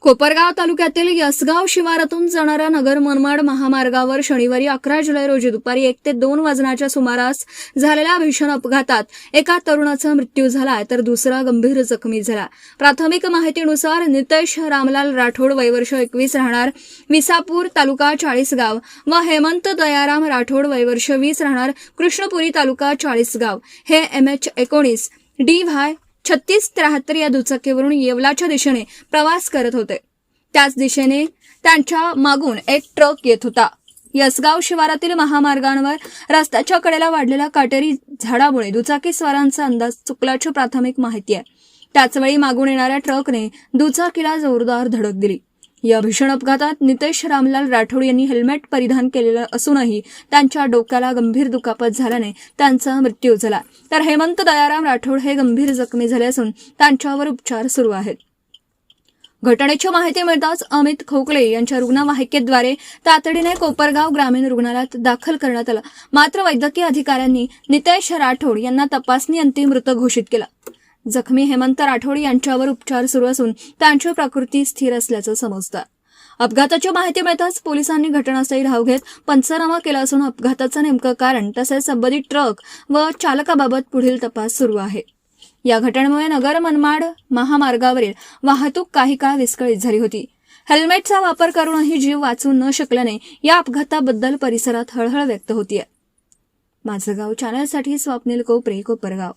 कोपरगाव तालुक्यातील यसगाव शिवारातून जाणाऱ्या नगर मनमाड महामार्गावर शनिवारी 11 जुलै रोजी दुपारी 1 ते 2 वाजण्याच्या सुमारास झालेल्या भीषण अपघातात एका तरुणाचा मृत्यू झाला तर दुसरा गंभीर जखमी झाला। प्राथमिक माहितीनुसार नितेश रामलाल राठोड वय वर्ष 21 राहणार विसापूर तालुका चाळीसगाव व हेमंत दयाराम राठोड वय वर्ष 20 राहणार कृष्णपुरी तालुका चाळीसगाव हे MH19 DY 3673 या दुचाकीवरून येवलाच्या दिशेने प्रवास करत होते। त्याच दिशेने त्यांच्या मागून एक ट्रक येत होता। यसगाव शिवारातील महामार्गावर रस्त्याच्या कडेला वाढलेल्या काटेरी झाडामुळे दुचाकीस्वारांचा अंदाज चुकल्याची प्राथमिक माहिती आहे। त्याचवेळी मागून येणाऱ्या ट्रकने दुचाकीला जोरदार धडक दिली। या भीषण अपघातात नितेश रामलाल राठोड यांनी हेल्मेट परिधान केलेलं असूनही त्यांच्या डोक्याला गंभीर दुखापत झाल्याने त्यांचा मृत्यू झाला तर हेमंत दयाराम राठोड हे गंभीर जखमी झाले असून त्यांच्यावर उपचार सुरू आहेत। घटनेची माहिती मिळताच अमित खोकले यांच्या रुग्णवाहिकेद्वारे तातडीने कोपरगाव ग्रामीण रुग्णालयात दाखल करण्यात आलं। मात्र वैद्यकीय अधिकाऱ्यांनी नितेश राठोड यांना तपासणी अंती मृत घोषित केलं। जखमी हेमंत राठोड यांच्यावर उपचार सुरू असून त्यांची प्रकृती स्थिर असल्याचं समजतं। अपघाताची माहिती मिळताच पोलिसांनी घटनास्थळी धाव घेत पंचनामा केला असून अपघाताचं नेमकं कारण तसेच संबंधित ट्रक व चालकाबाबत पुढील तपास सुरू आहे। या घटनेमुळे नगर मनमाड महामार्गावरील वाहतूक काही काळ विस्कळीत झाली होती। हेल्मेटचा वापर करूनही जीव वाचू न शकल्याने या अपघाताबद्दल परिसरात हळहळ व्यक्त होतीये। माझं गाव चॅनलसाठी स्वप्नील कोपरे, कोपरगाव।